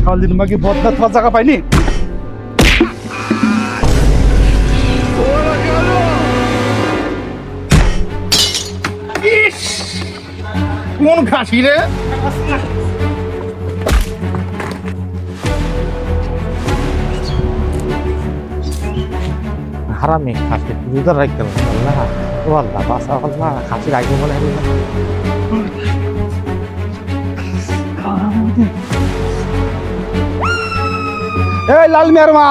শালির মাকে বদলা থাকার জায়গা পাইনি। কোন খাসি রে? হারামি খাসি দুধের রাখতে আল্লাহ ও আল্লাহ বাসা আল্লাহ খাসি রাখবে বলে এই লাল মিয়ার মা,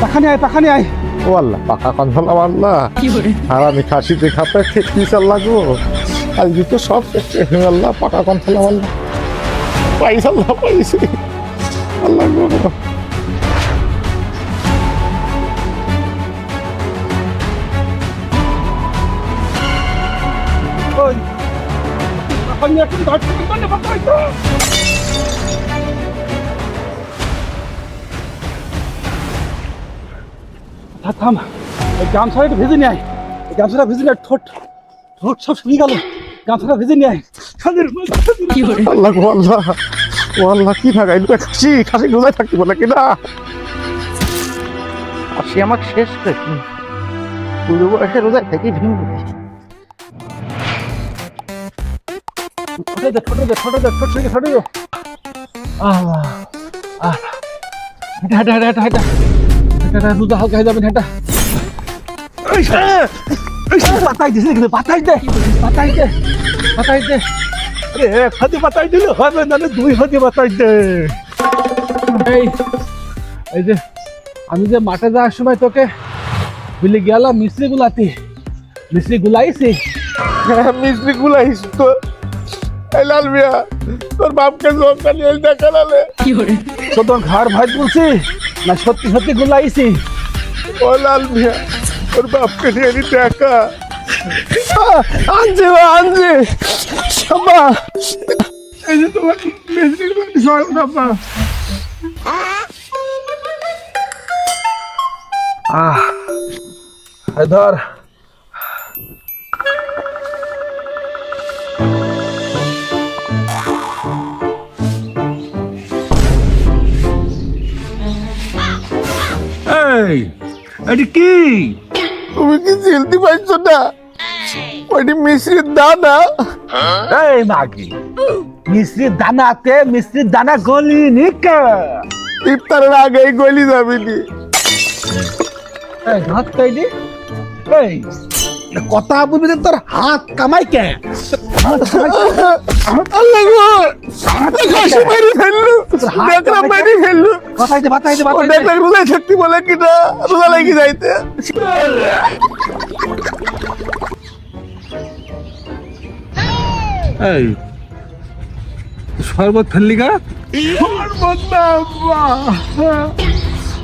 পাখানি আয়। ও আল্লাহ পাকা কথা আল্লাহ হারামি খাসিতে খাতে খেতে চাল লাগবো আজকে তো সব আল্লাহ পাকা কথা আল্লাহ পাইছে আল্লাহ পাইছে আল্লাহ গো। পাখানি এখন ধরতে পারতো। থাম, এই গামছাটা একটু ভেজে নিয়ে আয়। এই গামছাটা ভেজে নিয়ে ঠোঁট সব শুকিয়ে গেল। গামছাটা ভেজে নিয়ে আয়। আল্লাহ গো আল্লাহ ও আল্লাহ কি থাকাই খাসি রোজায় থাকতে বলে কিনা খাসি আমার শেষ করেছি পুরো বয়সে রোজায় থেকে ভেঙে ছোট হাঁটা রোজা হালকা হয়ে যাবেন হাঁটা। পাতাই দিস পাতাই দে। আরে এক হাতে পাতাই দিলে হবে না, দুই হাতে পাতাই দে। এই যে আমি যে মাঠে যাওয়ার সময় তোকে বলে গেলাম মিস্ত্রি গুলাইছি। মিস্ত্রি গুলাইস তো লাল মিয়া তোর বাপকে জোরটা নিয়ে দেখালে তোর ঘর ভাই বলছি না সত্যি গুলাইছি? ও লাল মিয়া তোর বাপকে নিয়ে দেখা আনছে এই যে তোমার মিস্ত্রির বাবা ধর এটি কি? তুমি কি চিনতে পারছো না? ওইটি মিশ্রির দানা। এই মাগি মিশ্রির দানা গলি নিকা ইফতারের আগেই গলি যাবি নি। হাত কাইলি এই কথা বলবি তোর হাত কামাই কে? আল্লাহ গো খাসি মেরে ফেললু দেখলাম মেরে ফেললু বাতাইতে দেখলাম রোজায় থাকতে বলে কিনা রোজা লাগি যাইতে এই শরবত ফেললি গা? শরবত না আব্বা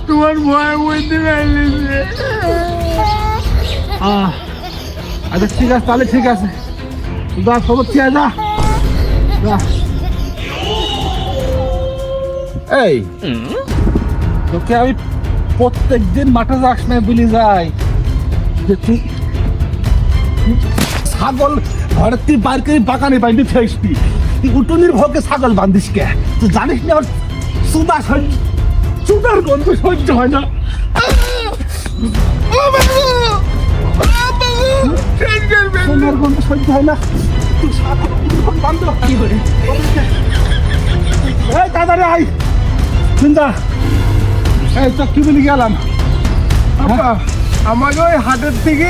তোমার ভয় বইতে পারলি আচ্ছা ঠিক আছে তাহলে ঠিক আছে যা শরবত খেয়ে যা। এই তোকে আমি প্রত্যেকদিন মাঠে যাস না বলি যাই যে তুই ছাগল ঘরের তুই বার করে বাগানে বাঁধি ফেসবি, তুই উঠোনির ভোগে ছাগল বান্ধিস কে? তুই জানিস না আমার চুদার গন্ধ সহ্য হয় না। চুদার গন্ধ সহ্য হয় না। তুই ছাগল বান্ধ কি করে? এই তাড়াতাড়ি আই চিন্তা। এই তো কি বলি গেলাম আমাকে ওই হাটের থেকে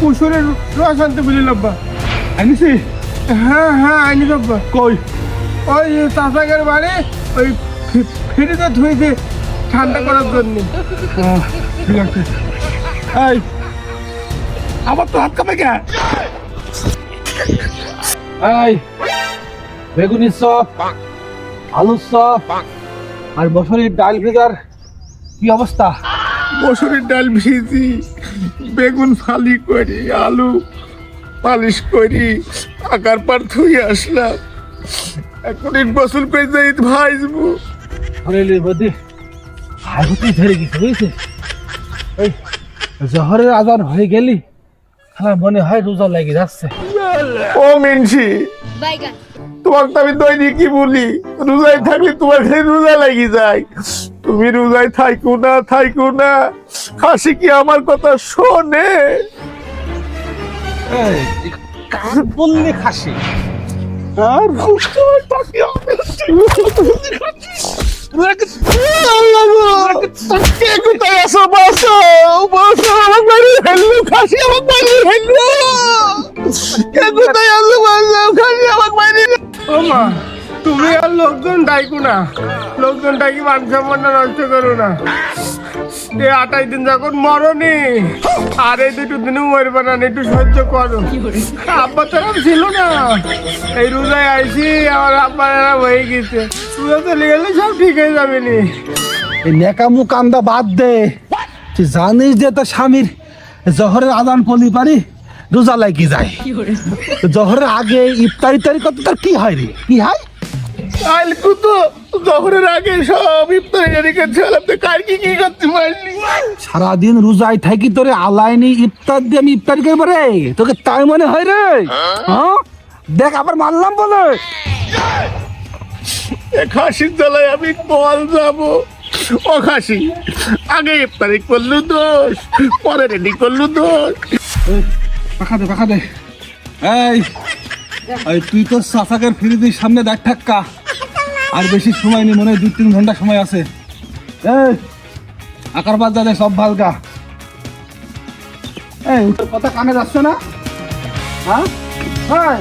কুসুরের রস আনতে বলি লাব্বা। আনিসি? হ্যাঁ আইনি লাব্বা। কই? ওই চাষাগের বাড়ি ওই ফ্রিজে ধুয়েছে ঠান্ডা করার জন্য। ঠিক আছে। এই আবার তো হাত কাঁপে কে? এই বেগুনি চপ, আলুর চপ আর বছরের ডাল ভেজার কি অবস্থা? মসুরির ডাল ভিজি বেগুন ফালি করি আলু পালিশ করি আকার পার ধুয়ে আসলাম। এখন গোসল করে যাই ভাইজবো। শরীরের মধ্যে হাইহুতি ধরে গেছে বুঝেছিস? এই জহরের আজান হয়ে গেলি আমার মনে হয় রোজা লেগে যাচ্ছে। ও মিনছি বাইগান তোমাকে তো আমি দৈনিকই বলি, রোজায় থাকলে তোমার খালি রোজা লাগি যায়। তুমি রোজায় থাইকো না, খাসি কি আমার কথা শোনে? এই, কার বললে খাসি? আর তাকে কে কোথায় আছো? বসো বসো, আমার বাড়ি ফেললো খাসি, আমার বাড়ি ফেললো। কে কোথায় আছো? বসো, খাসি আমার বাড়ি। ও মা, তুমি আর লোকজন ডাইকো না, লোকজন ডাকি মান সম্মানটা নষ্ট করো না। এই 28 দিন যখন মরনি, আর এই 2 দিনও মরবে না, একটু সহ্য করো। আব্বা তো আর ছিল না, এই রোজায় আইসি আমার আব্বার এরম হয়ে গেছে। রোজা চলে গেলে সব ঠিক হয়ে যাবে নি। এই নেকামু কান্দা বাদ দে। তুই জানিস যে তোর স্বামীর জহরের আদান পলি পারি রোজা লাগি যায়। জহরের আগে ইফতারি তারি কত তার কি হয় রে? কি হয়? কালকে তো জহরের আগে সব ইফতারি জারি করছে, আপনি কার কি করতে পারলি? সারাদিন রোজায় থাকি তোরে আলাইনি ইফতার দিয়ে আমি ইফতারি করবো রে? তোকে তাই মনে হয় রে? হ্যাঁ, দেখ আবার মানলাম বলে। এ খাসির জ্বালায় আমি কল যাবো। ও খাসি, আগে ইফতারি করলু দোষ, পরে রেডি করলু দোষ। পাখা দে। এই তুই তোর চাচাকের ফ্রিজের সামনে দেখ ঠাক্কা। আর বেশি সময় নেই, মনে হয় 2-3 ঘন্টা সময় আছে। এই আকার বাদ দে, সব ভালগা। এই তোর কথা কানে যাচ্ছে না? হ্যাঁ,